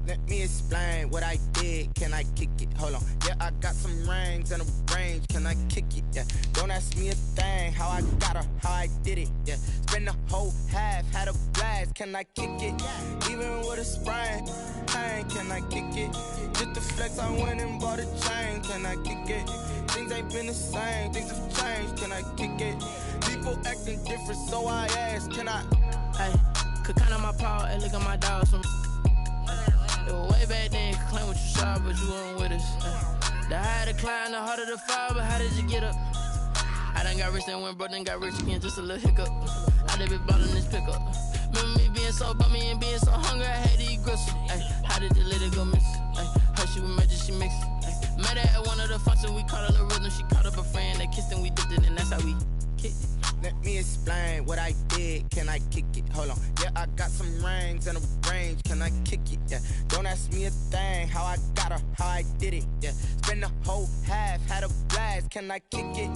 Let me explain what I did. Can I kick it? Hold on. Yeah, I got some rings and a range. Can I kick it? Yeah. Don't ask me a thing. How I got her, how I did it. Yeah. Spend the whole half, had a blast. Can I kick it? Even with a sprain. Pain, can I kick it? Just the flex, I went and bought a chain. Can I kick it? Things ain't been the same. Things have changed. Can I kick it? People acting different, so I ask. Can I? Hey, could count on my power and look at my dogs from. It was way back then, could claim what you saw, but you weren't with us. The higher the climb, the harder the fall, but how did you get up? I done got rich and went broke, then got rich again, just a little hiccup. I done been ballin' this pickup. Remember me being so bummy and being so hungry, I had to eat gristle. Ay, how did you let it go miss? Ay, her she was magic, she mixed. Met her at one of the functions, we caught a little rhythm, she caught up a friend, they kissed and we dipped it, and that's how we kicked it. Let me explain what I did. Can I kick it? Hold on. Yeah, I got some rings and a range. Can I kick it? Yeah. Don't ask me a thing. How I got her, how I did it. Yeah. Spend the whole half, had a blast. Can I kick it?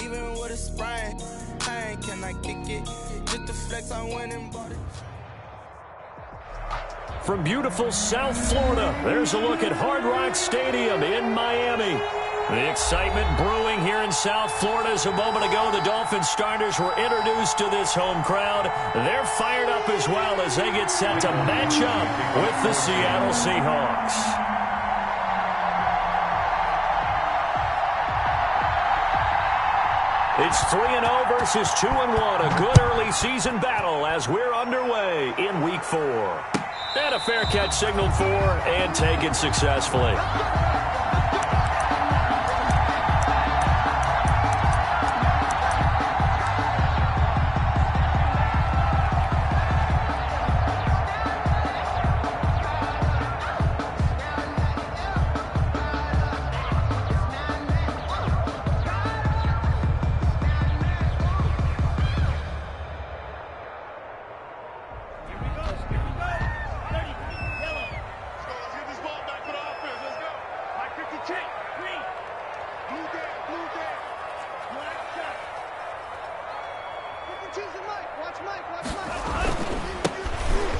Even with a sprain. Pain, can I kick it? Just the flex, I went and bought it. From beautiful South Florida, there's a look at Hard Rock Stadium in Miami. The excitement brewing here in South Florida as a moment ago the Dolphins starters were introduced to this home crowd. They're fired up as well as they get set to match up with the Seattle Seahawks. It's 3-0 versus 2-1, a good early season battle as we're underway in Week 4. And a fair catch signaled for and taken successfully.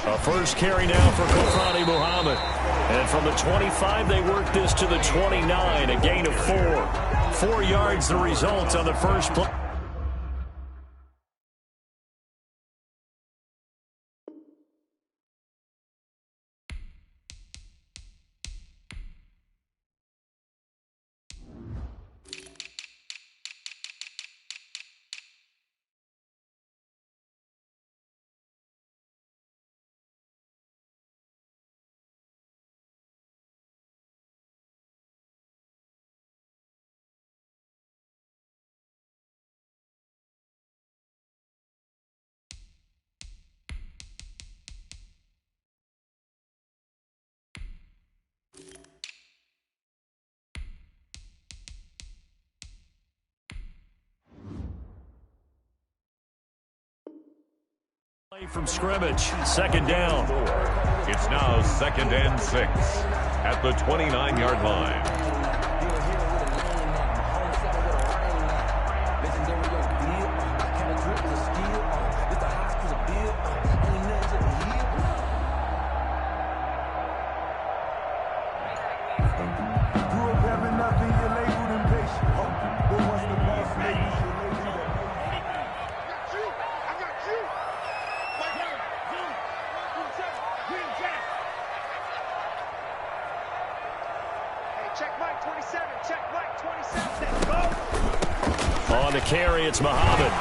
A first carry now for Kofani Muhammad. And from the 25, they work this to the 29, a gain of 4. 4 yards the result on the first play. From scrimmage, second down. It's now 2nd and 6 at the 29-yard line. On the carry, it's Muhammad.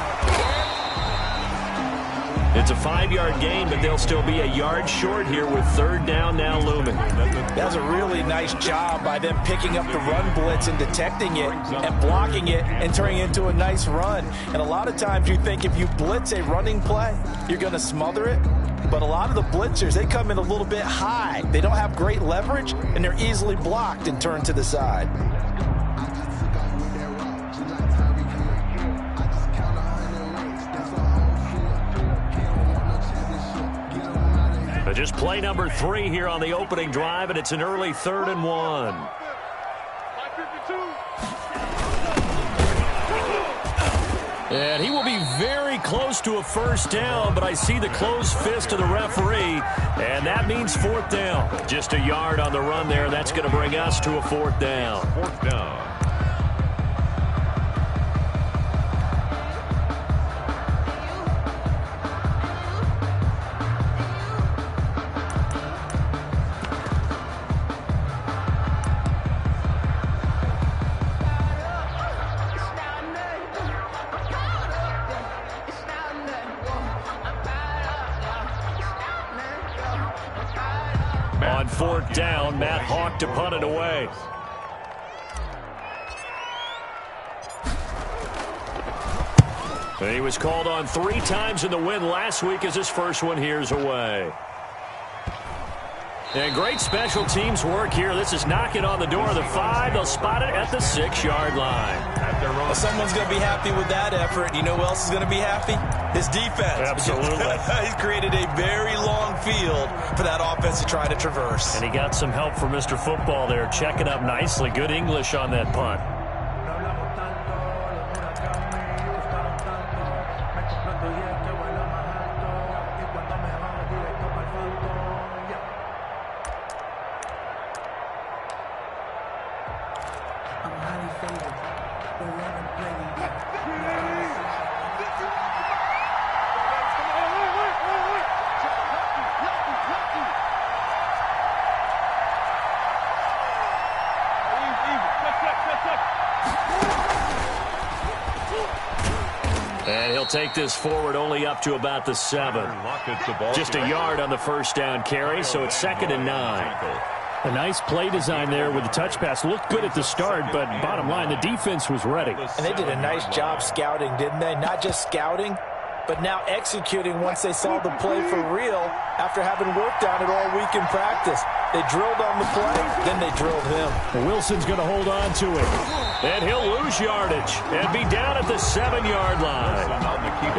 It's a 5-yard gain, but they'll still be a yard short here with third down now looming. That was a really nice job by them picking up the run blitz and detecting it and blocking it and turning it into a nice run. And a lot of times you think if you blitz a running play, you're going to smother it. But a lot of the blitzers, they come in a little bit high. They don't have great leverage, and they're easily blocked and turned to the side. Just play number 3 here on the opening drive, and it's an early 3rd and 1. And he will be very close to a first down, but I see the closed fist of the referee, and that means fourth down. Just a yard on the run there. That's going to bring us to a fourth down. Fourth down. On fourth down, Matt Hawk to punt it away. He was called on 3 times in the win last week as his first one here's away. And great special teams work here. This is knocking on the door of the 5. They'll spot it at the 6-yard line. Well, someone's going to be happy with that effort. You know who else is going to be happy? His defense. Absolutely. He's created a very long field for that offense to try to traverse. And he got some help from Mr. Football there, checking up nicely. Good English on that punt. And he'll take this forward only up to about the 7. Just a yard on the first down carry, so it's 2nd and 9. A nice play design there with the touch pass. Looked good at the start, but bottom line, the defense was ready. And they did a nice job scouting, didn't they? Not just scouting, but now executing once they saw the play for real after having worked on it all week in practice. They drilled on the play, then they drilled him. Wilson's going to hold on to it. And he'll lose yardage and be down at the 7-yard line.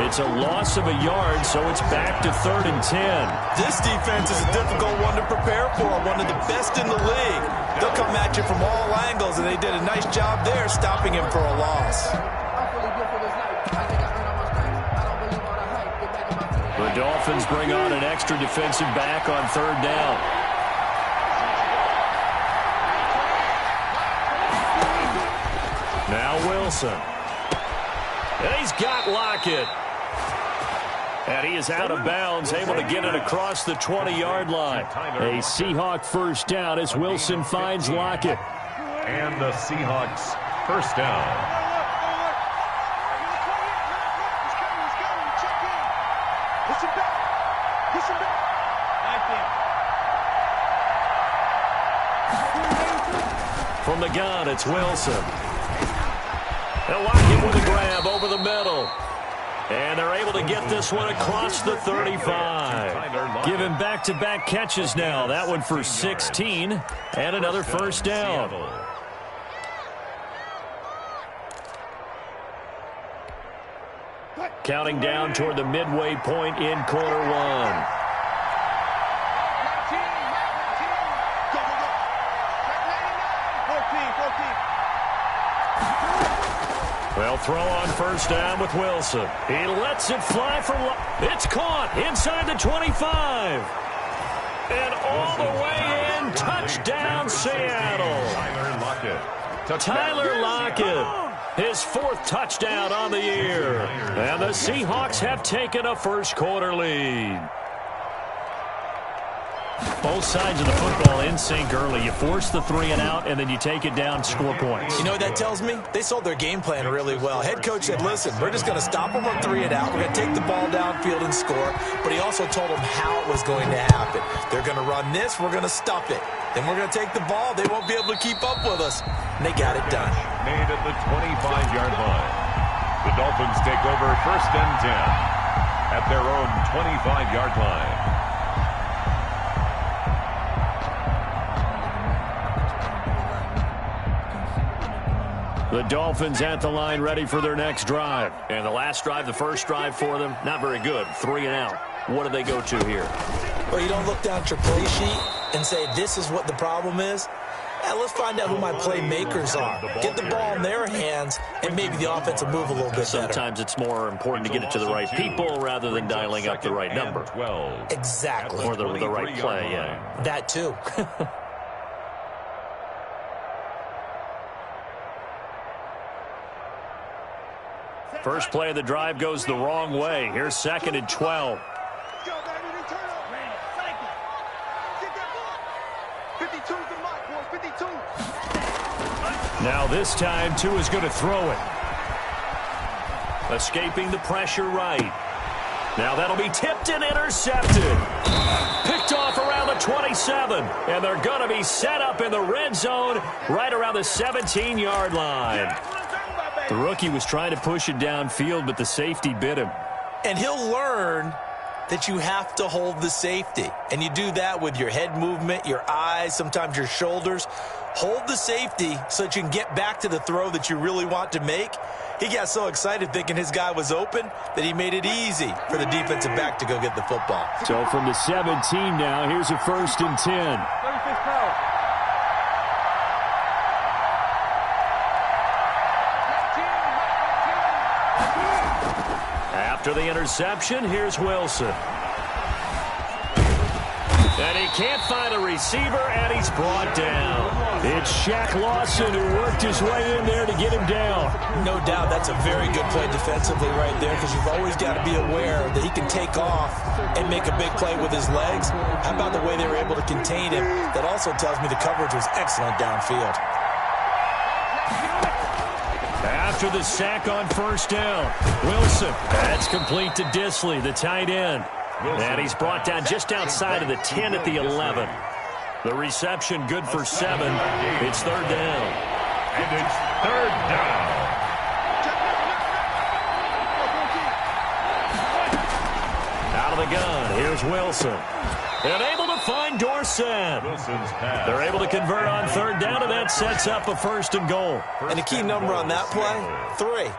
It's a loss of a yard, so it's back to 3rd and 10. This defense is a difficult one to prepare for, one of the best in the league. They'll come at you from all angles, and they did a nice job there stopping him for a loss. The Dolphins bring on an extra defensive back on 3rd down. Now Wilson. And he's got Lockett. And he is out of bounds, able to get it across the 20-yard line. A Seahawk first down as Wilson finds Lockett. And the Seahawks first down. From the gun, it's Wilson. And Lockett with a grab over the middle. And they're able to get this one across the 35. Giving back-to-back catches now. That one for 16 and another first down. Counting down toward the midway point in quarter 1. They'll throw on first down with Wilson. He lets it fly for it's caught inside the 25. And all the way in, touchdown Seattle. Tyler Lockett, his 4th touchdown on the year. And the Seahawks have taken a first quarter lead. Both sides of the football in sync early. You force the 3 and out, and then you take it down, score points. You know what that tells me? They sold their game plan really well. Head coach said, listen, we're just going to stop them on 3 and out. We're going to take the ball downfield and score. But he also told them how it was going to happen. They're going to run this. We're going to stop it. Then we're going to take the ball. They won't be able to keep up with us. And they got it done. Made at the 25-yard line. The Dolphins take over 1st and 10 at their own 25-yard line. The Dolphins at the line ready for their next drive. And the last drive, the first drive for them, not very good. 3 and out. What do they go to here? Well, you don't look down at your play sheet and say this is what the problem is. let's find out who my playmakers are. Get the ball in their hands, and maybe the offense will move a little bit better. Sometimes it's more important to get it to the right people rather than dialing up the right number. Exactly. Or the right play, yeah. That too. First play of the drive goes the wrong way. Here's 2nd and 12. Now this time, Tua is going to throw it. Escaping the pressure right. Now that'll be tipped and intercepted. Picked off around the 27. And they're going to be set up in the red zone right around the 17-yard line. The rookie was trying to push it downfield, but the safety bit him. And he'll learn that you have to hold the safety. And you do that with your head movement, your eyes, sometimes your shoulders. Hold the safety so that you can get back to the throw that you really want to make. He got so excited thinking his guy was open that he made it easy for the defensive back to go get the football. So from the 17 now, here's a 1st and 10. After the interception, here's Wilson. And he can't find a receiver, and he's brought down. It's Shaq Lawson who worked his way in there to get him down. No doubt that's a very good play defensively right there, because you've always got to be aware that he can take off and make a big play with his legs. How about the way they were able to contain him? That also tells me the coverage was excellent downfield. After the sack on 1st down, Wilson. That's complete to Disley, the tight end. And he's brought down just outside of the 10 at the 11. The reception good for 7. It's 3rd down. And it's 3rd down. Out of the gun, here's Wilson. And able to find Dorsett. They're able to convert on 3rd down, and that sets up a 1st and goal. And the key number on that play, 3.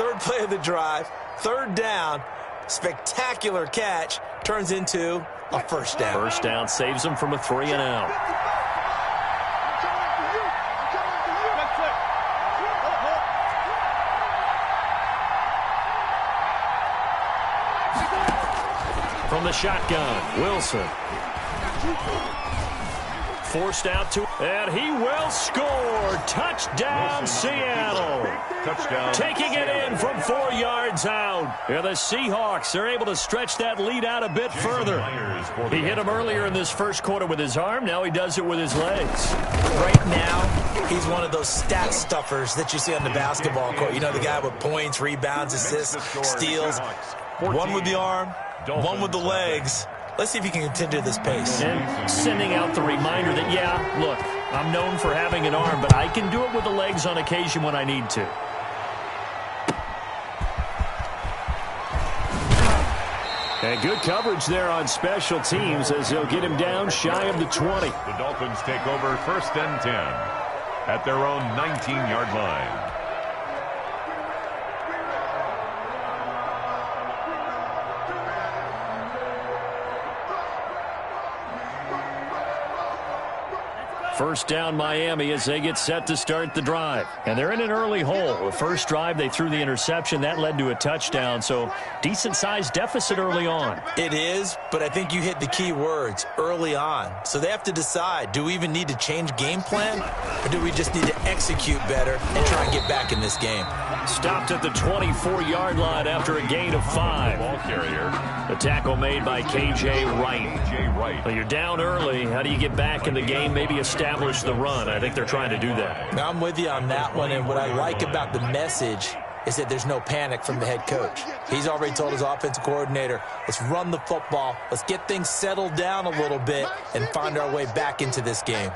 3rd play of the drive, 3rd down. Spectacular catch turns into a 1st down. 1st down saves them from a 3 and out. From the shotgun, Wilson. Forced out to, and he will score. Touchdown, Seattle. Touchdown. Taking it in from 4 yards out. And the Seahawks are able to stretch that lead out a bit further. He hit him earlier in this 1st quarter with his arm. Now he does it with his legs. Right now, he's one of those stat stuffers that you see on the basketball court. You know, the guy with points, rebounds, assists, steals. One with the arm, one with the legs. Let's see if he can continue this pace. And sending out the reminder that, yeah, look, I'm known for having an arm, but I can do it with the legs on occasion when I need to. And good coverage there on special teams as they'll get him down shy of the 20. The Dolphins take over 1st and 10 at their own 19-yard line. First down Miami as they get set to start the drive. And they're in an early hole. The first drive, they threw the interception. That led to a touchdown, so decent-sized deficit early on. It is, but I think you hit the key words, early on. So they have to decide, do we even need to change game plan, or do we just need to execute better and try and get back in this game? Stopped at the 24-yard line after a gain of 5. Ball carrier. The tackle made by K.J. Wright. Well, you're down early. How do you get back in the game? Maybe establish the run. I think they're trying to do that. Now, I'm with you on that one, and what I like about the message is that there's no panic from the head coach. He's already told his offensive coordinator, let's run the football, let's get things settled down a little bit, and find our way back into this game.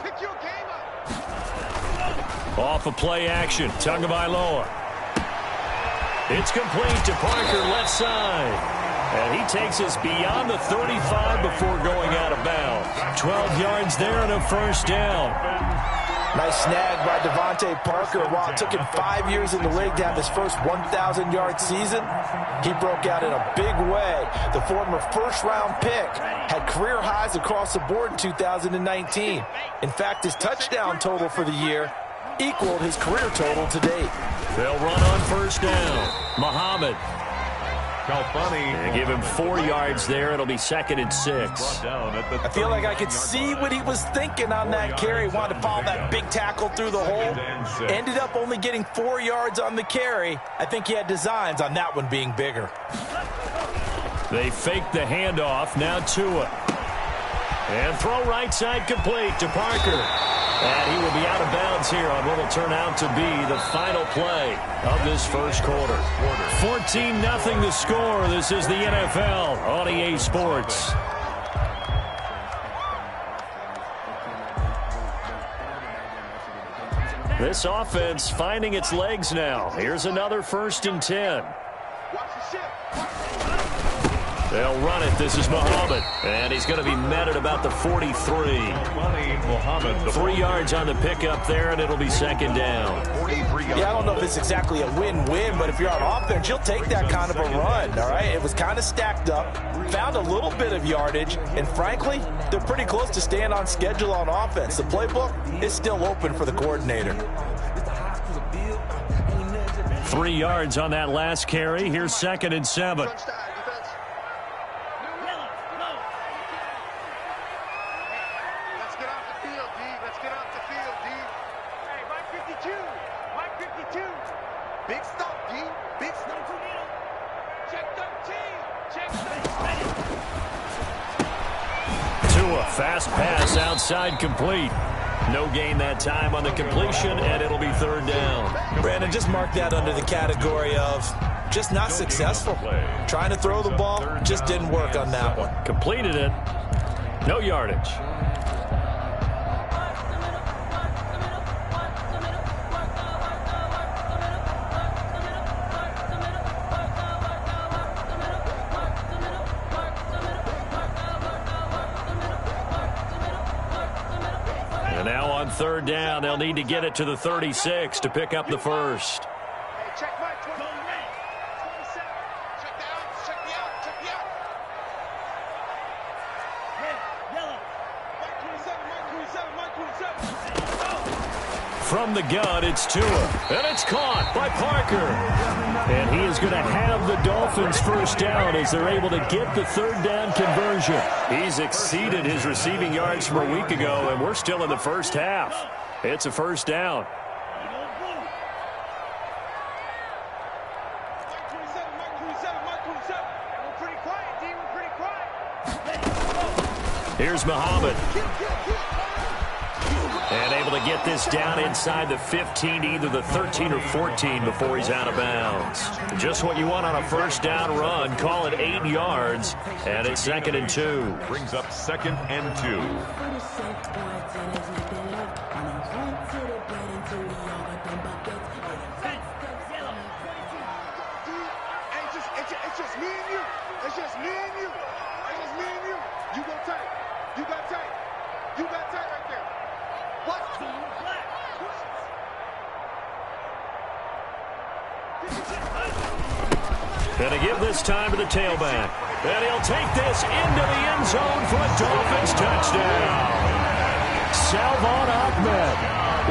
Off of play action, Tagovailoa. It's complete to Parker, left side. And he takes us beyond the 35 before going out of bounds. 12 yards there and a 1st down. Nice snag by Devontae Parker. While it took him 5 years in the league to have his first 1,000-yard season, he broke out in a big way. The former first-round pick had career highs across the board in 2019. In fact, his touchdown total for the year equaled his career total to date. They'll run on first down. Muhammad. They give him 4 yards there. It'll be 2nd and 6. I feel like I could see what he was thinking on that carry. Wanted to follow that big tackle through the hole. Ended up only getting 4 yards on the carry. I think he had designs on that one being bigger. They fake the handoff. Now Tua. And throw right side complete to Parker. And he will be out of bounds here on what will turn out to be the final play of this first quarter. 14-0 the score. This is the NFL on EA Sports. This offense finding its legs now. Here's another 1st and 10. They'll run it. This is Muhammad. And he's going to be met at about the 43. 3 yards on the pickup there, and it'll be 2nd down. Yeah, I don't know if it's exactly a win-win, but if you're on offense, you'll take that kind of a run, all right? It was kind of stacked up, found a little bit of yardage, and frankly, they're pretty close to staying on schedule on offense. The playbook is still open for the coordinator. 3 yards on that last carry. Here's 2nd and 7. Fast pass outside complete. No gain that time on the completion, and it'll be 3rd down. Brandon, just mark that under the category of just not successful. Trying to throw the ball, just didn't work on that one. Completed it. No yardage. And now on 3rd down, they'll need to get it to the 36 to pick up the first. From the gun, it's Tua. And it's caught by Parker. And he is going to have the Dolphins first down as they're able to get the 3rd down conversion. He's exceeded his receiving yards from a week ago, and we're still in the first half. It's a first down. Here's Muhammad. And able to get this down inside the 15, either the 13 or 14 before he's out of bounds. Just what you want on a first down run. Call it 8 yards, and it's 2nd and 2. Brings up 2nd and 2. It's just me and you. It's just me and you. It's just me and you. You go tight. You got tight. You got tight right there. What? And to give this time to the tailback. And he'll take this into the end zone for a Dolphins touchdown. Salvon Ahmed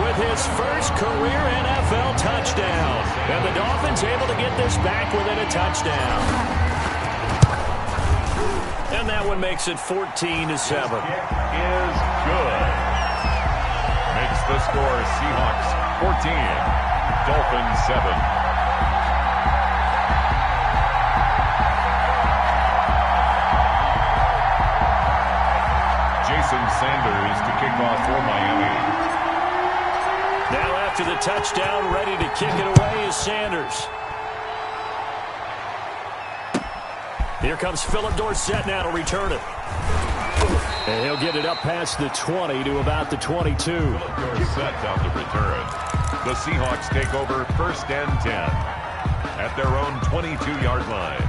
with his first career NFL touchdown. And the Dolphins able to get this back within a touchdown. And that one makes it 14-7. Is good. Makes the score Seahawks 14, Dolphins 7. Jason Sanders to kick off for Miami. Now after the touchdown, ready to kick it away is Sanders. Here comes Philip Dorsett now to return it. And he'll get it up past the 20 to about the 22. Dorsett down to return. The Seahawks take over 1st and 10 at their own 22-yard line.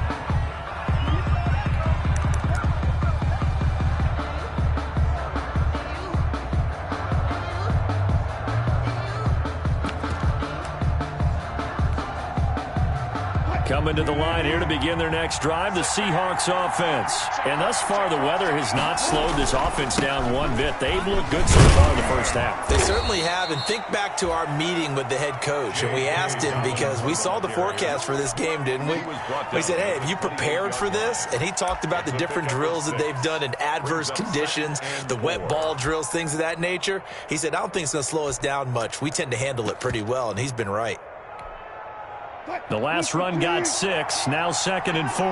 Coming to the line here to begin their next drive, the Seahawks offense. And thus far, the weather has not slowed this offense down one bit. They've looked good so far in the first half. They certainly have, and think back to our meeting with the head coach, and we asked him because we saw the forecast for this game, didn't we? We said, hey, have you prepared for this? And he talked about the different drills that they've done in adverse conditions, the wet ball drills, things of that nature. He said, I don't think it's going to slow us down much. We tend to handle it pretty well, and he's been right. The last run got 6, now 2nd and 4.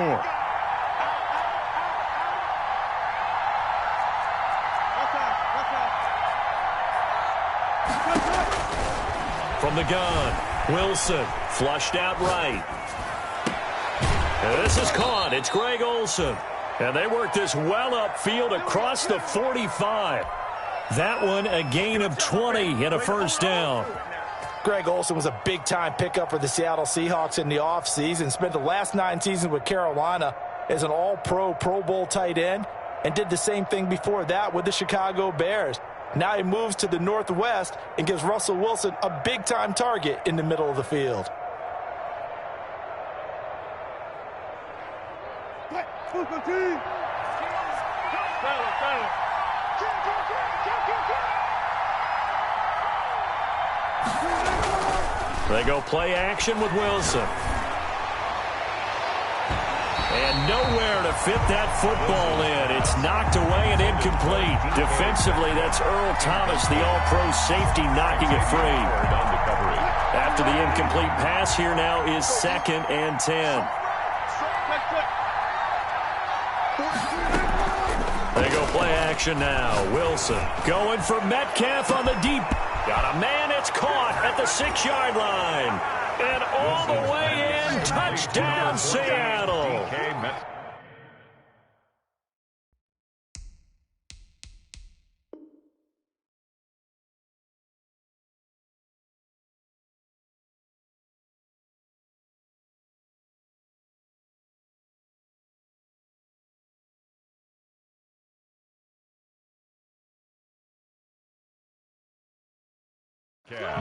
From the gun, Wilson flushed out right. And this is caught. It's Greg Olsen. And they work this well upfield across the 45. That one a gain of 20 and a first down. Greg Olsen was a big-time pickup for the Seattle Seahawks in the offseason. Spent the last 9 seasons with Carolina as an all-pro, Pro Bowl tight end, and did the same thing before that with the Chicago Bears. Now he moves to the Northwest and gives Russell Wilson a big-time target in the middle of the field. They go play action with Wilson. And nowhere to fit that football in. It's knocked away and incomplete. Defensively, that's Earl Thomas, the all-pro safety, knocking it free. After the incomplete pass, here now is 2nd and 10. They go play action now. Wilson going for Metcalf on the deep. Got a man, it's caught at the 6-yard line. And all the way in, touchdown Seattle.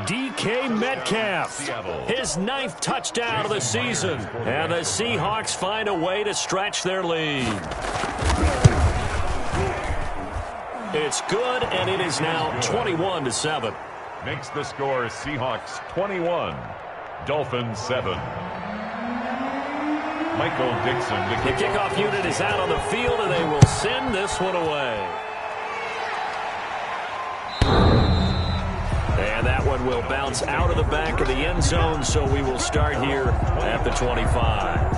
DK Metcalf, his 9th touchdown of the season. And the Seahawks find a way to stretch their lead. It's good, and it is now 21-7. Makes the score Seahawks 21, Dolphins 7. Michael Dixon. The kickoff unit is out on the field, and they will send this one away. And that one will bounce out of the back of the end zone, so we will start here at the 25.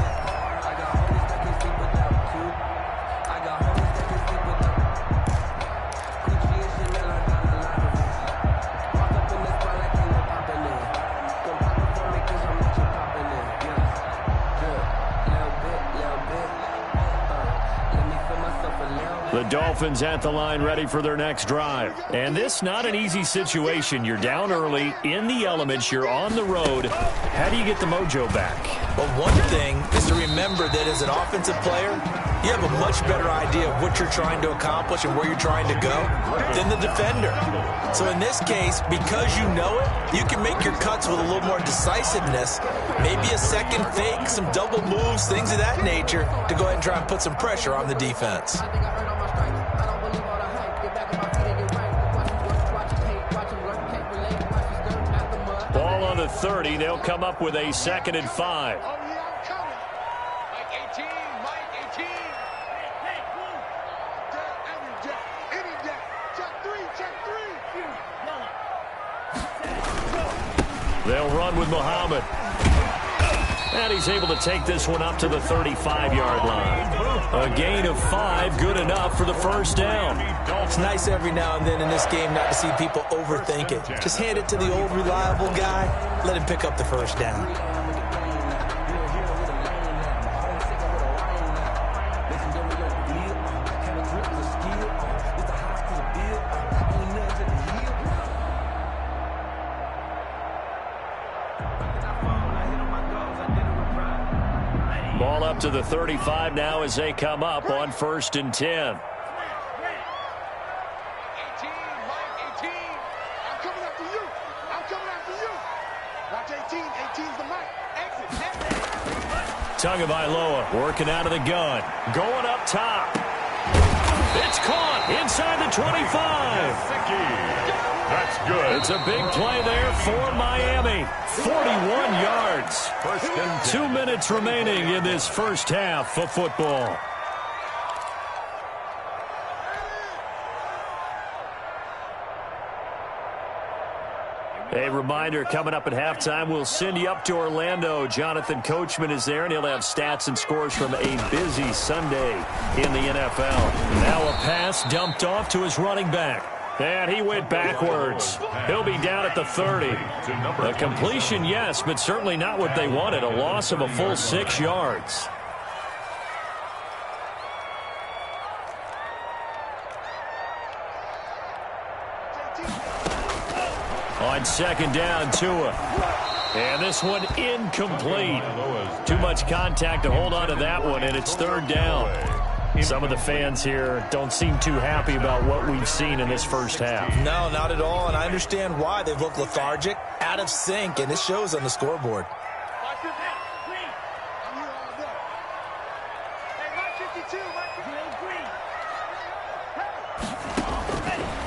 The Dolphins at the line ready for their next drive. And this not an easy situation. You're down early, in the elements, you're on the road. How do you get the mojo back? Well, one thing is to remember that as an offensive player, you have a much better idea of what you're trying to accomplish and where you're trying to go than the defender. So in this case, because you know it, you can make your cuts with a little more decisiveness, maybe a second fake, some double moves, things of that nature, to go ahead and try and put some pressure on the defense. Ball on the 30. They'll come up with a 2nd and 5. Oh, yeah, I'm coming. Mike 18, Mike 18. Any jack, any jack. Check 3. They'll run with Muhammad. And he's able to take this one up to the 35-yard line. A gain of 5, good enough for the first down. It's nice every now and then in this game not to see people overthink it. Just hand it to the old reliable guy. Let him pick up the first down. Ball up to the 35 now as they come up on 1st and 10. 18, Mike 18. I'm coming after you. I'm coming after you. Watch 18. 18's the Mike. Exit. Tagovailoa working out of the gun. Going up top. It's caught inside the 25. That's good. It's a big play there for Miami. 41 yards. 2 minutes remaining in this first half of football. A reminder, coming up at halftime, we'll send you up to Orlando. Jonathan Coachman is there, and he'll have stats and scores from a busy Sunday in the NFL. Now a pass dumped off to his running back. And he went backwards. He'll be down at the 30. A completion, yes, but certainly not what they wanted. A loss of a full 6 yards. On second down, Tua. And this one incomplete. Too much contact to hold on to that one, and it's third down. Some of the fans here don't seem too happy about what we've seen in this first half. No, not at all, and I understand why. They've looked lethargic, out of sync, and it shows on the scoreboard.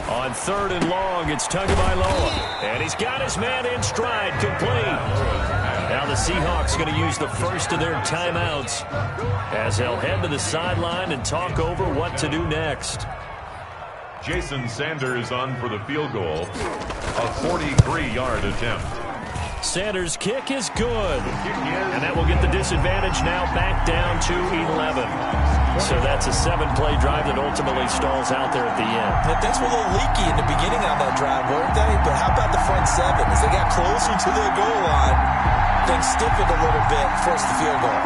On third and long, it's Tagovailoa. And he's got his man in stride, complete. Now the Seahawks going to use the first of their timeouts as they'll head to the sideline and talk over what to do next. Jason Sanders on for the field goal. A 43-yard attempt. Sanders' kick is good. And that will get the disadvantage now back down to 11. So that's a 7-play drive that ultimately stalls out there at the end. But things were a little leaky in the beginning on that drive, weren't they? But how about the front seven? As they got closer to the goal line, things stiffened a little bit and forced the field goal.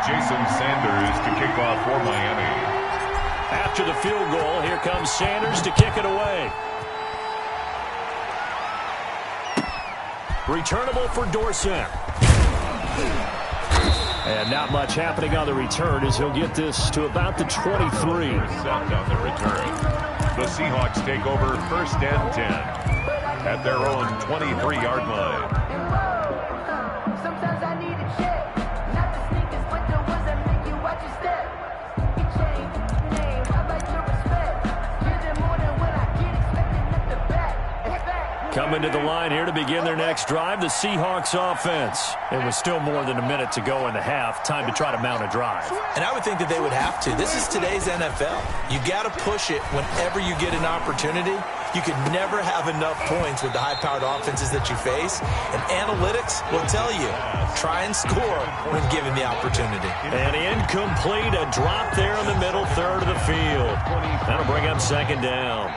Jason Sanders to kick off for Miami. After the field goal, here comes Sanders to kick it away. Returnable for Dorsett. And not much happening on the return as he'll get this to about the 23. On the return. The Seahawks take over first and 10 at their own 23-yard line. Sometimes I need a check, not the sneakers, but the ones that make you watch your step. You change name, I like your respect. You're the morning when I get expecting at the back. Coming to the line here to begin their next drive, the Seahawks offense. It was still more than a minute to go in the half. Time to try to mount a drive. And I would think that they would have to. This is today's NFL. You got to push it whenever you get an opportunity. You could never have enough points with the high-powered offenses that you face. And analytics will tell you, try and score when given the opportunity. And incomplete, a drop there in the middle third of the field. That'll bring up second down.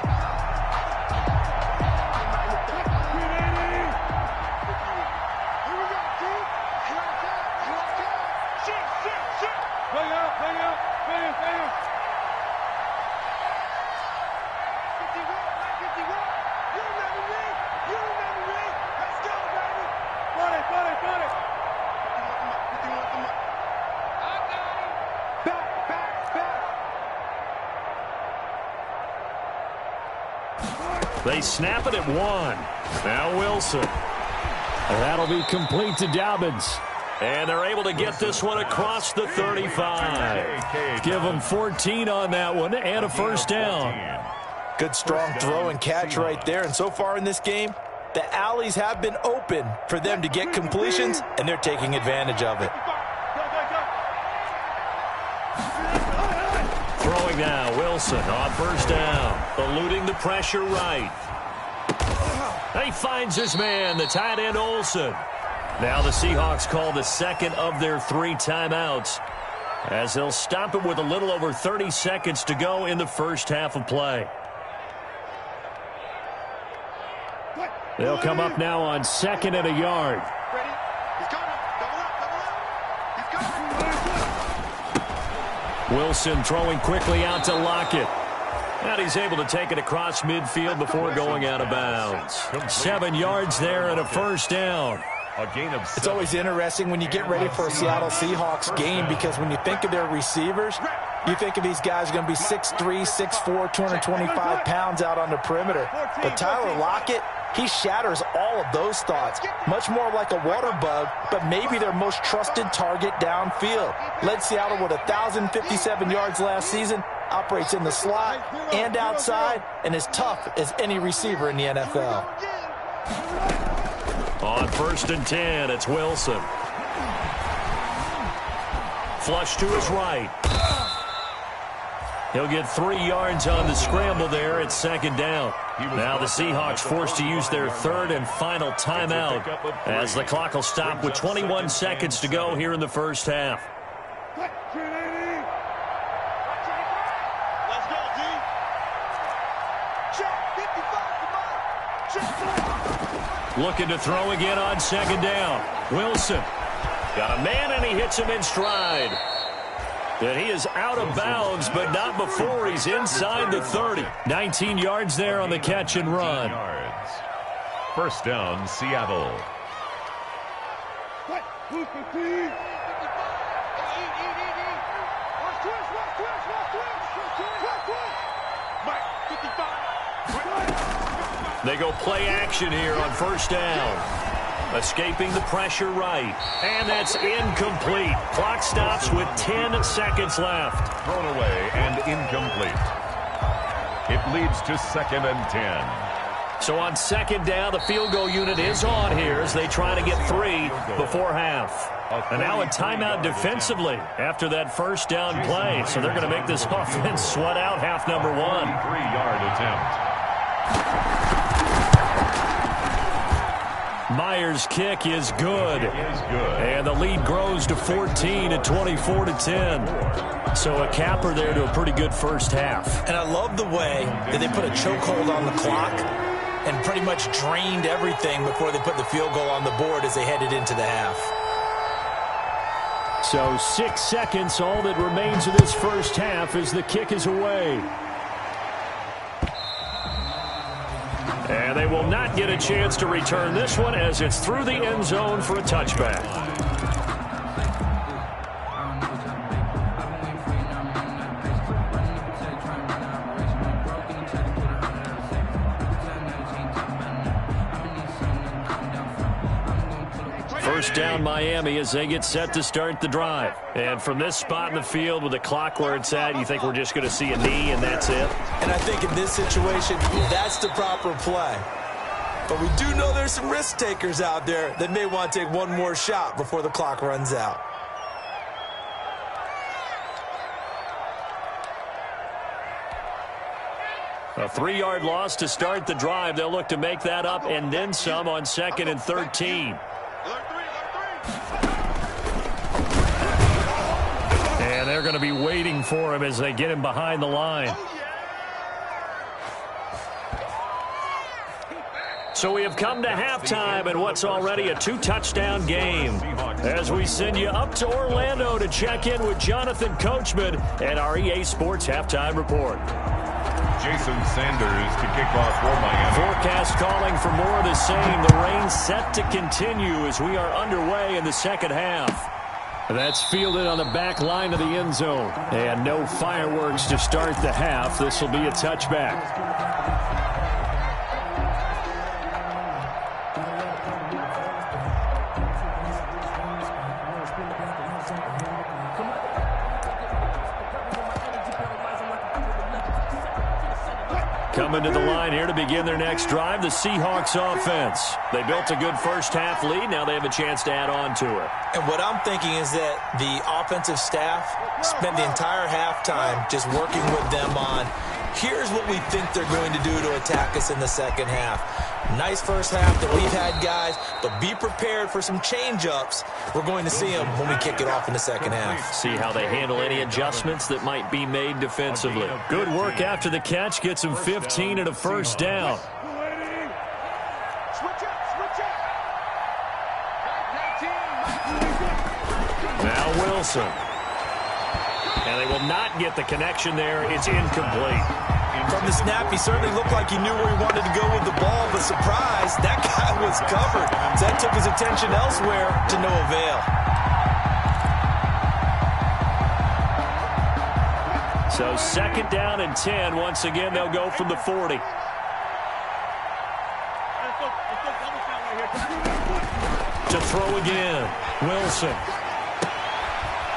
They snap it at one. Now Wilson. That'll be complete to Dobbins. And they're able to get this one across the 35. Give them 14 on that one and a first down. Good strong throw and catch right there. And so far in this game, the alleys have been open for them to get completions, and they're taking advantage of it. Throwing now, Wilson on first down. Eluding the pressure right. He finds his man, the tight end Olsen. Now the Seahawks call the second of their 3 timeouts as they'll stop it with a little over 30 seconds to go in the first half of play. They'll come up now on second and a yard. Wilson throwing quickly out to Lockett. And he's able to take it across midfield before going out of bounds. 7 yards there and a first down. A gain of 7. It's always interesting when you get ready for a Seattle Seahawks game because when you think of their receivers, you think of these guys going to be 6'3", 6'4", 225 pounds out on the perimeter. But Tyler Lockett, He shatters all of those thoughts, much more like a water bug, but maybe their most trusted target downfield. Led Seattle with 1,057 yards last season, operates in the slot and outside, and is tough as any receiver in the NFL. On 1st and 10, it's Wilson. Flush to his right. He'll get 3 yards on the scramble there at 2nd down. Now the Seahawks forced to use their 3rd and final timeout as the clock will stop with 21 seconds to go here in the first half. Looking to throw again on 2nd down. Wilson got a man, and he hits him in stride. And he is out of bounds, but not before he's inside the 30. 19 yards there on the catch and run. First down, Seattle. They go play action here on 1st down. Escaping the pressure right. And that's incomplete. Clock stops with 10 seconds left. Thrown away and incomplete. It leads to 2nd and 10. So on 2nd down, the field goal unit is on here as they try to get 3 before half. And now a timeout defensively after that 1st down play. So they're going to make this offense sweat out half number 1. 3-yard attempt. Myers' kick is good. And the lead grows to 14 at 24-10. So a capper there to a pretty good first half. And I love the way that they put a chokehold on the clock and pretty much drained everything before they put the field goal on the board as they headed into the half. So 6 seconds, all that remains of this first half as the kick is away. And they will not get a chance to return this one as it's through the end zone for a touchback. First down Miami as they get set to start the drive. And from this spot in the field with the clock where it's at, you think we're just going to see a knee and that's it? And I think in this situation, that's the proper play. But we do know there's some risk takers out there that may want to take one more shot before the clock runs out. A 3-yard loss to start the drive. They'll look to make that up and then some on 2nd and 13. And they're going to be waiting for him as they get him behind the line. So we have come to halftime in what's already a 2-touchdown game. As we send you up to Orlando to check in with Jonathan Coachman and our EA Sports Halftime Report. Jason Sanders to kick off for Miami. Forecast calling for more of the same. The rain set to continue as we are underway in the second half. That's fielded on the back line of the end zone. And no fireworks to start the half. This will be a touchback. Coming to the line here to begin their next drive, the Seahawks offense. They built a good first half lead. Now they have a chance to add on to it. And what I'm thinking is that the offensive staff spent the entire halftime just working with them on, here's what we think they're going to do to attack us in the second half. Nice first half that we've had, guys, but be prepared for some change-ups. We're going to see them when we kick it off in the second half. See how they handle any adjustments that might be made defensively. Good work after the catch. Gets them 15 and a first down. Now Wilson. And they will not get the connection there. It's incomplete. From the snap, he certainly looked like he knew where he wanted to go with the ball, but surprise, that guy was covered. So that took his attention elsewhere to no avail. So 2nd down and 10. Once again, they'll go from the 40. throw again. Wilson.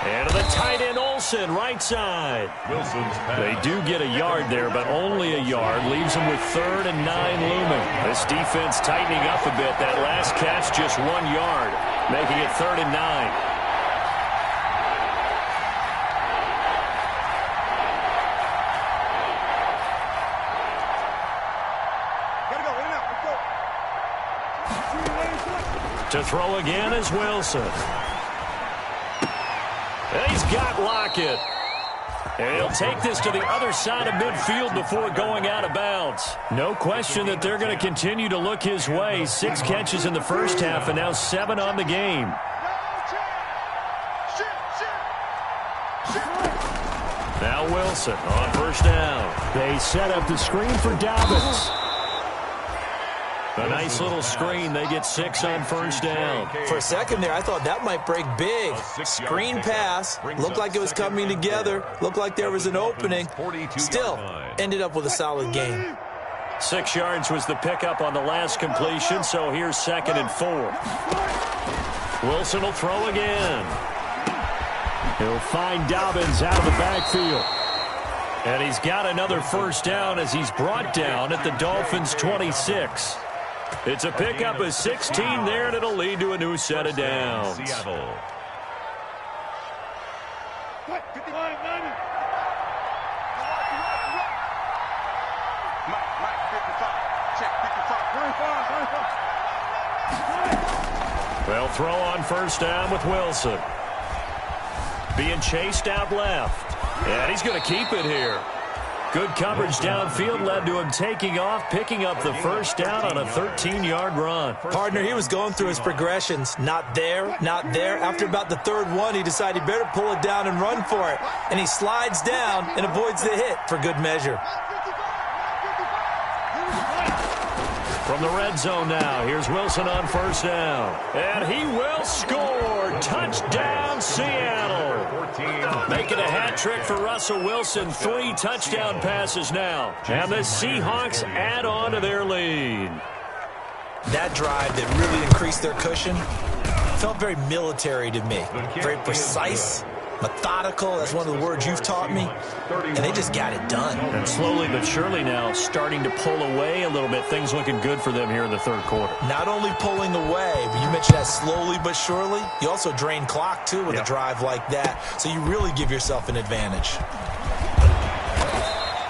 And to the tight end, Olsen, right side. Wilson's pass. They do get a yard there, but only a yard. Leaves them with 3rd and 9 looming. This defense tightening up a bit. That last catch, just 1 yard, making it 3rd and 9. To throw again is Wilson. And he's got Lockett. And he'll take this to the other side of midfield before going out of bounds. No question that they're going to continue to look his way. 6 catches in the first half and now 7 on the game. Now Wilson on first down. They set up the screen for Dobbins. A nice little screen. They get 6 on first down. For a second there, I thought that might break big. Screen pass. Looked like it was coming together. Looked like there was an opening. Still, ended up with a solid game. 6 yards was the pickup on the last completion, so here's 2nd and 4. Wilson will throw again. He'll find Dobbins out of the backfield. And he's got another first down as he's brought down at the Dolphins' 26. It's a pickup of 16 there, and it'll lead to a new set of downs. Seattle. They'll throw on first down with Wilson. Being chased out left. And he's going to keep it here. Good coverage downfield led to him taking off, picking up the first down on a 13-yard run. Partner, he was going through his progressions. Not there, not there. After about the 3rd one, he decided he better pull it down and run for it. And he slides down and avoids the hit for good measure. From the red zone now, here's Wilson on first down. And he will score. Touchdown, Seattle. Making a hat trick for Russell Wilson. 3 touchdown passes now. And the Seahawks add on to their lead. That drive that really increased their cushion felt very military to me. Very precise, methodical. That's one of the words you've taught me. And they just got it done. And slowly but surely now starting to pull away a little bit. Things looking good for them here in the 3rd quarter. Not only pulling away, but you mentioned that slowly but surely. You also drain clock, too, with a drive like that. So you really give yourself an advantage.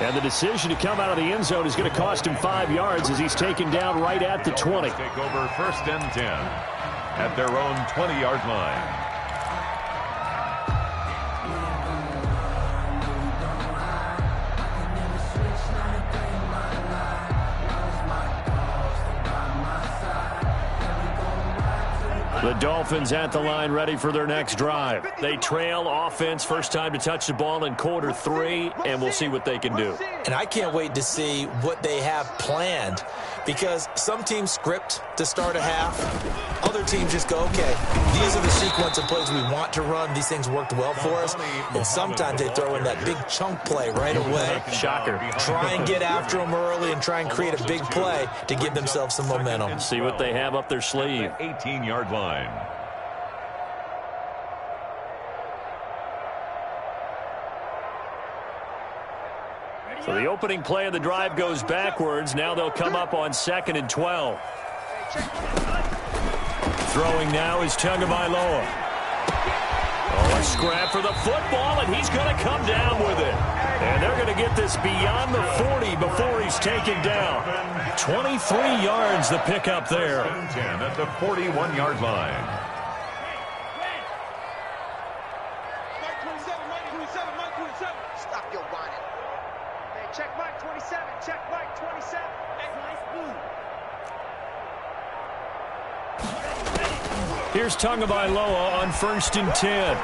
And the decision to come out of the end zone is going to cost him 5 yards as he's taken down right at the 20. Take over 1st and 10 at their own 20-yard line. The Dolphins at the line ready for their next drive. They trail offense, first time to touch the ball in quarter 3, and we'll see what they can do. And I can't wait to see what they have planned, because some teams script to start a half. Other teams just go, okay, these are the sequence of plays we want to run. These things worked well for us. And sometimes they throw in that big chunk play right away. Shocker. Try and get after them early and try and create a big play to give themselves some momentum. See what they have up their sleeve. 18-yard line. So the opening play of the drive goes backwards. Now they'll come up on 2nd and 12. Throwing now is Tagovailoa. Oh, a scrap for the football, and he's going to come down with it. And they're going to get this beyond the 40 before he's taken down. 23 yards the pickup there. 10 at the 41-yard line. Stop your whining. Hey, check Mike 27. Check Mike 27. Here's Tagovailoa on 1st and 10.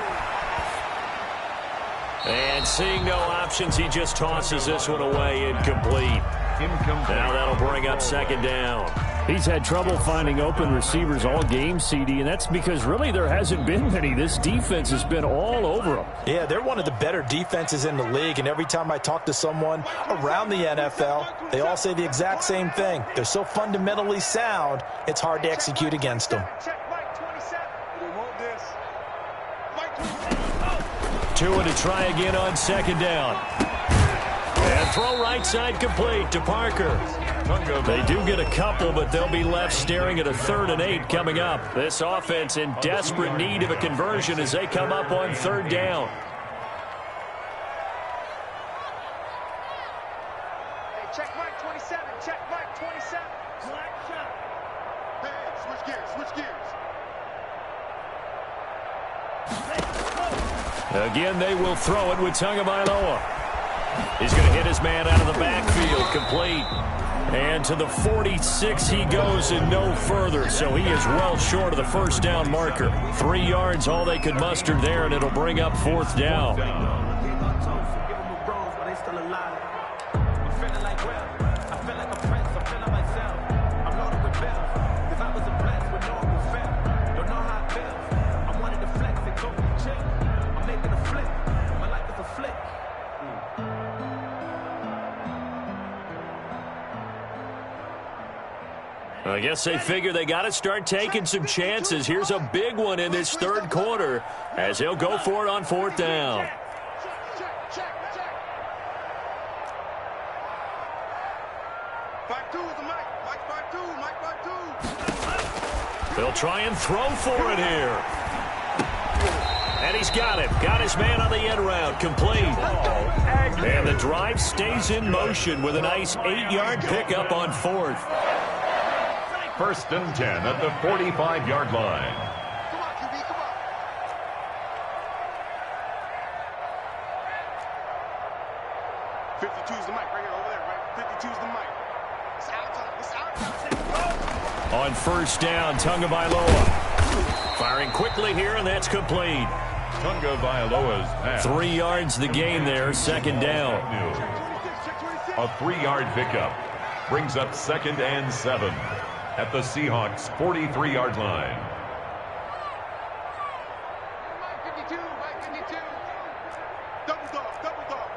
And seeing no options, he just tosses this one away, incomplete. Now that'll bring up 2nd down. He's had trouble finding open receivers all game, CD, and that's because really there hasn't been many. This defense has been all over them. Yeah, they're one of the better defenses in the league, and every time I talk to someone around the NFL, they all say the exact same thing. They're so fundamentally sound, it's hard to execute against them. Check Mike 27. 2 to try again on second down. And throw right side complete to Parker. They do get a couple, but they'll be left staring at a 3rd and 8 coming up. This offense in desperate need of a conversion as they come up on 3rd down. Hey, check Mike 27. Check Mike 27. Hey, switch gears. Switch gears. Again, they will throw it with Tagovailoa. He's going to hit his man out of the backfield, complete. And to the 46 he goes and no further, so he is well short of the 1st down marker. 3 yards, all they could muster there, and it'll bring up 4th down. I guess they figure they got to start taking some chances. Here's a big one in this 3rd quarter as he'll go for it on 4th down. They'll try and throw for it here. And he's got him. Got his man on the end route. Complete. And the drive stays in motion with a nice 8-yard pickup on 4th. 1st and 10 at the 45-yard line. Come on, QB, come on. 52's the mic right here, over there, right? 52's the mic. It's outside. It's outside. On 1st down, Tagovailoa. Firing quickly here, and that's complete. Tagovailoa's pass. 3 yards the gain there, 2nd down. A 3-yard pickup brings up 2nd and 7 at the Seahawks' 43-yard line. Mike 52, Mike 52. Double dog,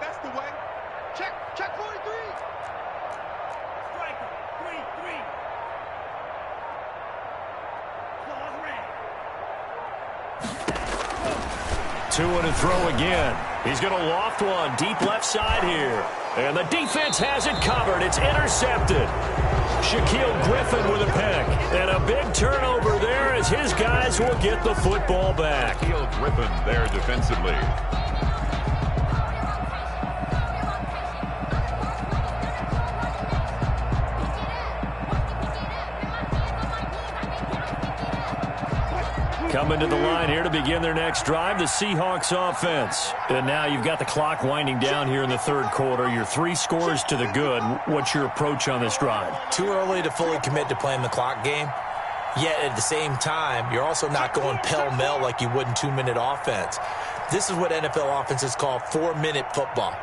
that's the way. Check 43. Striker, 3-3. Claws red. 2 to throw again. He's going to loft one deep left side here. And the defense has it covered. It's intercepted. Shaquill Griffin with a pick. And a big turnover there as his guys will get the football back. Shaquill Griffin there defensively. Coming to the line here to begin their next drive, the Seahawks offense. And now you've got the clock winding down here in the 3rd quarter. Your 3 scores to the good. What's your approach on this drive? Too early to fully commit to playing the clock game. Yet at the same time, you're also not going pell-mell like you would in 2-minute offense. This is what NFL offenses call 4-minute football.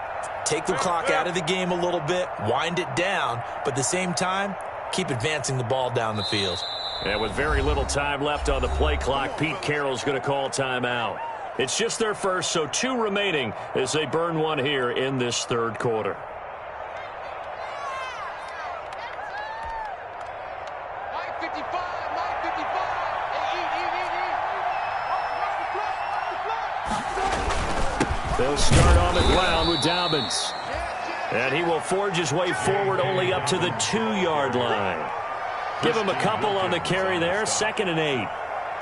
Take the clock out of the game a little bit, wind it down, but at the same time, keep advancing the ball down the field. And with very little time left on the play clock, Pete Carroll's going to call timeout. It's just their first, so 2 remaining as they burn one here in this 3rd quarter. Mike 55, Mike 55. Eat. They'll start on the ground with Dobbins. And he will forge his way forward only up to the 2-yard line. Give him a couple on the carry there, 2nd and 8.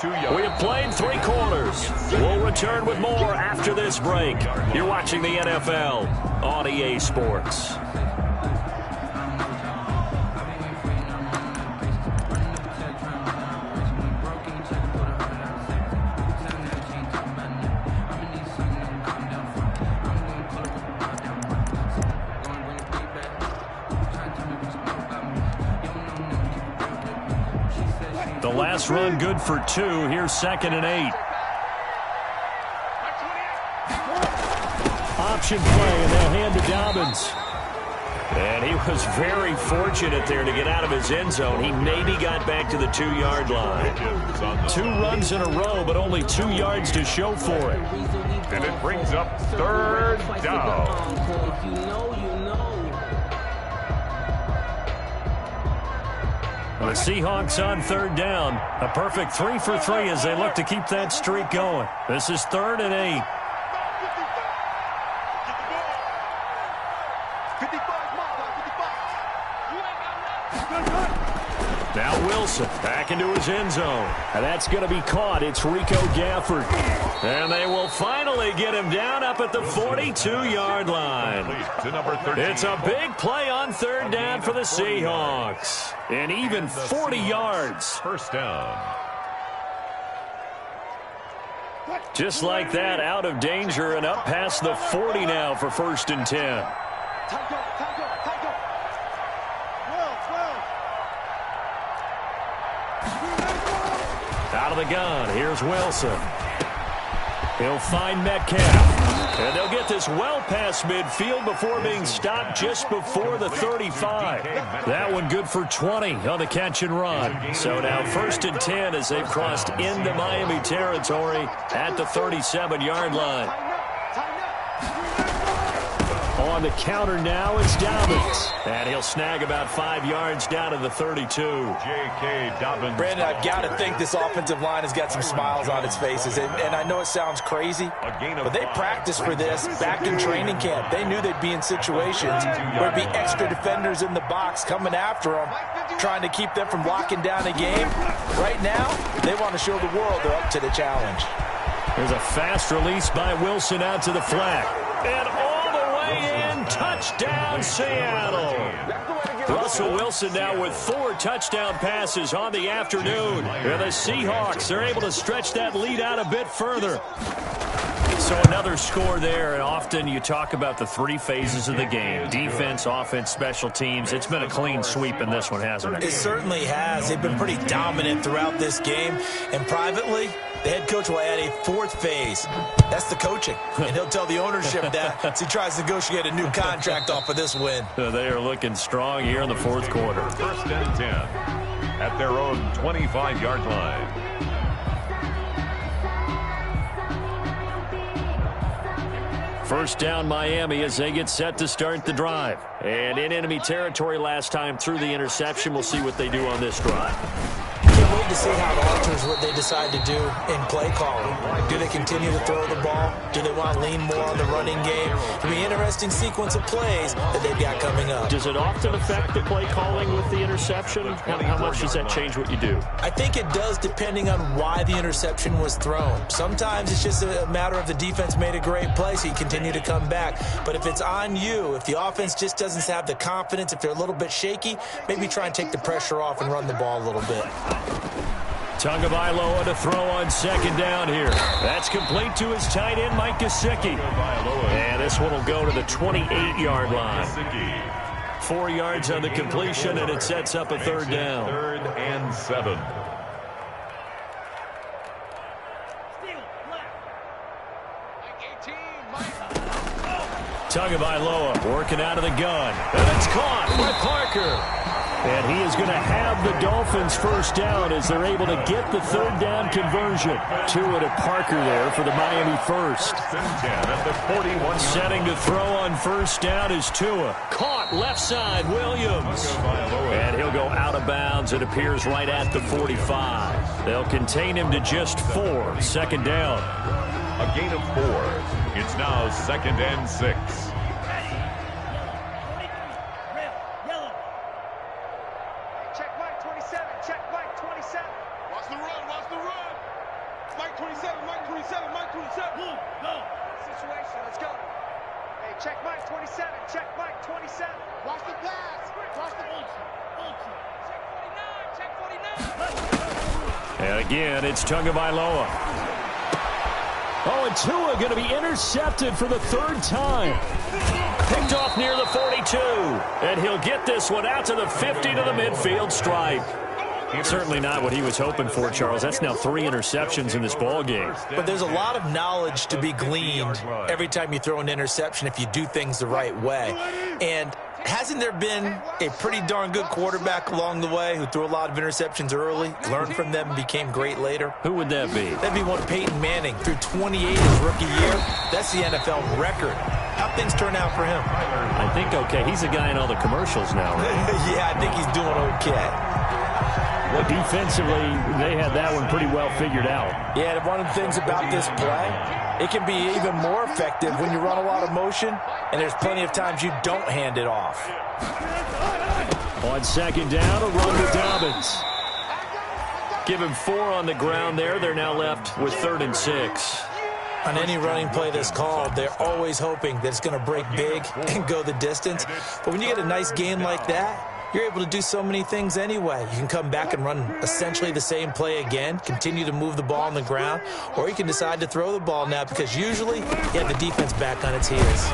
2 yards. We have played 3 quarters. We'll return with more after this break. You're watching the NFL on EA Sports. The last run good for 2. Here's 2nd and 8. Option play, and they'll hand to Dobbins. And he was very fortunate there to get out of his end zone. He maybe got back to the 2-yard line. 2 runs in a row, but only 2 yards to show for it. And it brings up 3rd down. The Seahawks on 3rd down. A perfect 3 for 3 as they look to keep that streak going. This is 3rd and 8. Now Wilson back into his end zone. And that's going to be caught. It's Rico Gafford. And they will finally get him down up at the 42-yard line. It's a big play on third down for the Seahawks. And even 40 yards. First down. Just like that, out of danger and up past the 40 now for 1st and 10. Out of the gun, here's Wilson. He'll find Metcalf. And they'll get this well past midfield before being stopped just before the 35. That one good for 20 on the catch and run. So now 1st and 10 as they've crossed into Miami territory at the 37-yard line. On the counter now, it's Dobbins. And he'll snag about 5 yards down to the 32. J.K. Dobbins. Brandon, I've got to think this offensive line has got some smiles on its faces. And I know it sounds crazy, but they practiced for this back in training camp. They knew they'd be in situations where there'd be extra defenders in the box coming after them, trying to keep them from locking down a game. Right now, they want to show the world they're up to the challenge. There's a fast release by Wilson out to the flat. And in, touchdown Seattle. Russell Wilson now with 4 touchdown passes on the afternoon. And the Seahawks are able to stretch that lead out a bit further. So another score there, and often you talk about the 3 phases of the game. Defense, offense, special teams. It's been a clean sweep in this one, hasn't it? It certainly has. They've been pretty dominant throughout this game. And privately, the head coach will add a 4th phase. That's the coaching. And he'll tell the ownership that as he tries to negotiate a new contract off of this win. They are looking strong here in the 4th quarter. 1st and 10 at their own 25-yard line. First down Miami as they get set to start the drive. And in enemy territory last time through the interception. We'll see what they do on this drive. Can't wait to see how it alters what they decide to do in play calling. Do they continue to throw the ball? Do they want to lean more on the running game? It'll be an interesting sequence of plays that they've got coming up. Does it often affect the play calling with the interception? How much does that change what you do? I think it does depending on why the interception was thrown. Sometimes it's just a matter of the defense made a great play, so you continue to come back. But if it's on you, if the offense just doesn't have the confidence, if they're a little bit shaky, maybe try and take the pressure off and run the ball a little bit. Tagovailoa to throw on 2nd down here. That's complete to his tight end, Mike Gesicki. And this one will go to the 28-yard line. 4 yards on the completion, and it sets up a 3rd down. 3rd and 7. Tagovailoa working out of the gun. And it's caught by Parker. And he is going to have the Dolphins 1st down as they're able to get the 3rd down conversion. Tua to Parker there for the Miami 1st. At the 41. Setting to throw on 1st down is Tua. Caught left side, Williams. And he'll go out of bounds. It appears right at the 45. They'll contain him to just 4. 2nd down. A gain of 4. It's now 2nd and 6. And again, it's Tagovailoa. Oh, and Tua going to be intercepted for the 3rd time. Picked off near the 42. And he'll get this one out to the 50 to the midfield stripe. Certainly not what he was hoping for, Charles. That's now 3 interceptions in this ball game. But there's a lot of knowledge to be gleaned every time you throw an interception if you do things the right way. And hasn't there been a pretty darn good quarterback along the way who threw a lot of interceptions early, learned from them, and became great later? Who would that be? That'd be one Peyton Manning. Threw 28 his rookie year. That's the NFL record. How'd things turn out for him? I think okay. He's a guy in all the commercials now, right? Yeah, I think he's doing okay. Well, defensively, they had that one pretty well figured out. Yeah, and one of the things about this play, it can be even more effective when you run a lot of motion, and there's plenty of times you don't hand it off. On second down, a run to Dobbins. Give him 4 on the ground there. They're now left with 3rd and 6. On any running play that's called, they're always hoping that it's going to break big and go the distance. But when you get a nice game like that, you're able to do so many things anyway. You can come back and run essentially the same play again, continue to move the ball on the ground, or you can decide to throw the ball now because usually you have the defense back on its heels.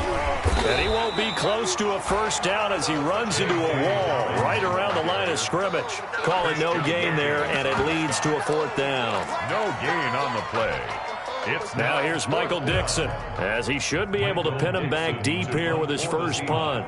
And he won't be close to a first down as he runs into a wall right around the line of scrimmage. Call it no gain there, and it leads to a 4th down. No gain on the play. Now here's Michael Dixon, as he should be able to pin him back deep here with his first punt.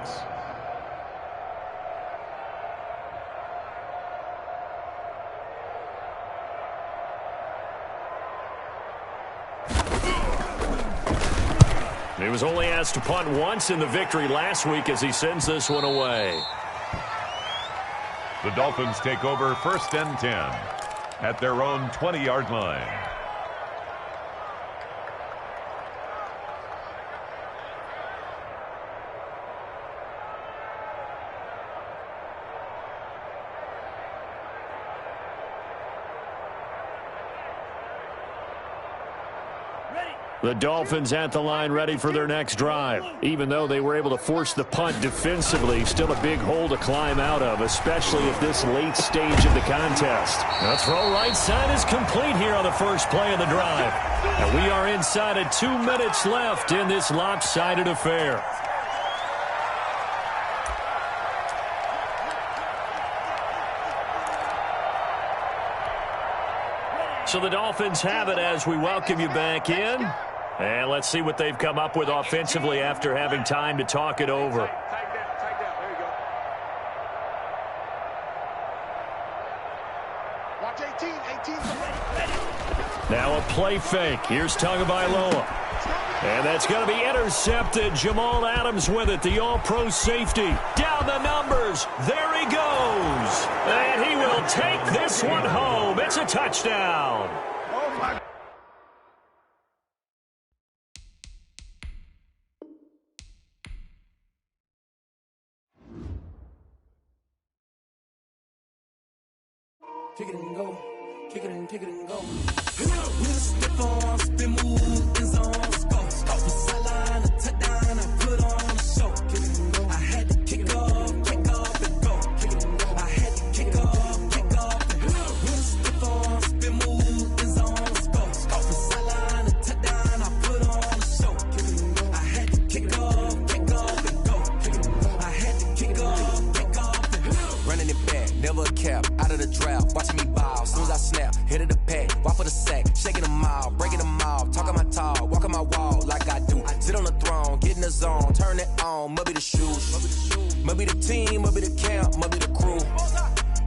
He was only asked to punt once in the victory last week as he sends this one away. The Dolphins take over 1st and 10 at their own 20-yard line. The Dolphins at the line ready for their next drive. Even though they were able to force the punt defensively, still a big hole to climb out of, especially at this late stage of the contest. The throw right side is complete here on the first play of the drive. And we are inside of 2 minutes left in this lopsided affair. So the Dolphins have it as we welcome you back in. And let's see what they've come up with offensively after having time to talk it over. Take that. There you go. Watch 18. Now a play fake. Here's Tagovailoa. And that's going to be intercepted. Jamal Adams with it, the all-pro safety. Down the numbers. There he goes. And he will take this one home. It's a touchdown. Oh, my. Kick it and go. Kick it and go. We'll step on, spin, move, in zone, score. Stop the sideline, a touchdown, I put on a show. Kick it and go. I had to kick off and go. Kick it and go. I had to kick off and go. We'll step on, spin, move, in zone, score. Stop the sideline, a touchdown, I put on a show. Kick it and go. I had to kick off and go. Kick it and go. I had to kick off and go. Running it back, never a cap, out of the drought, watching me ball, soon as I snap, hit of the pack, walk for the sack, shaking them all, breaking them all, talking my talk, walking my wall like I do, sit on the throne, get in the zone, turn it on, must be the shoes, must be the team, must be the camp, must be the crew,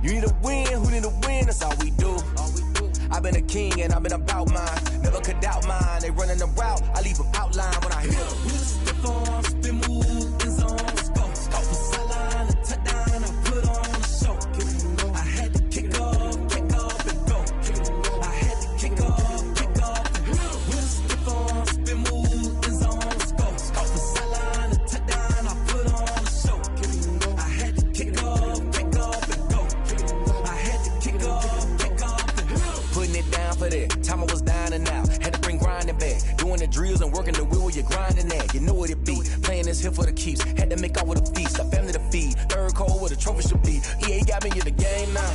you need a win, who need a win, that's all we do, I've been a king and I've been about mine, never could doubt mine, they running the route, I leave them outline when I hit them. We'll step on, spin, move, in zone, score, stop the sideline, a touchdown, I put on a show, kick it and go, I had to kick off and go, kick it and go, I had to kick off and go, we'll step on, spin, move, in zone, score, stop the sideline, a touchdown, I put on a show, kick it and go, I had to kick off and go, kick it and go, I had to kick off and go. Putting it down for that. Time I was down and out. Had to bring grinding back. Doing the drills and working the wheel where you're grinding at. You know what it be. Playing this here for the keeps. Had to make out with a feast. A family to feed. Third cold where the trophy should be. EA got me in the game now.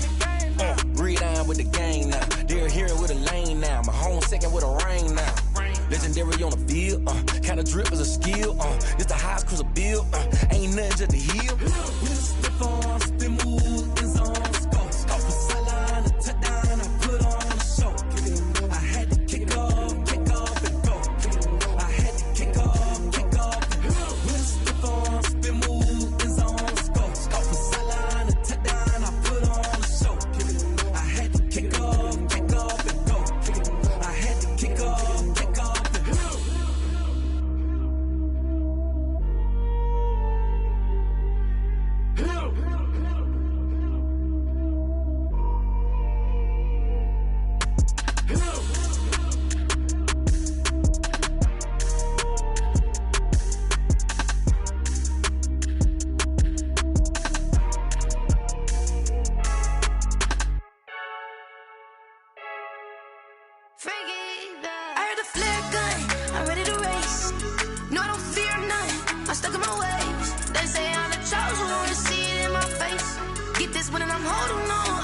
Read on with the gang now. They're here with a lane now. My home second with a rain now. Legendary on the field. Kind of drip is a skill. It's the highest cruiser bill. Ain't nothing just to heal. We'll step on, spin, move, in zone, score. Stop the sideline, a touchdown, I put on a show. Kick it and go. I had to kick off and go. Kick it and go. I had to kick off and go. We'll step on, spin, move, in zone, score. Stop the sideline, a touchdown, I put on a show. Kick it and go. I had to kick off and go. Kick it and go. I had to kick off and go. winning, I'm holding on.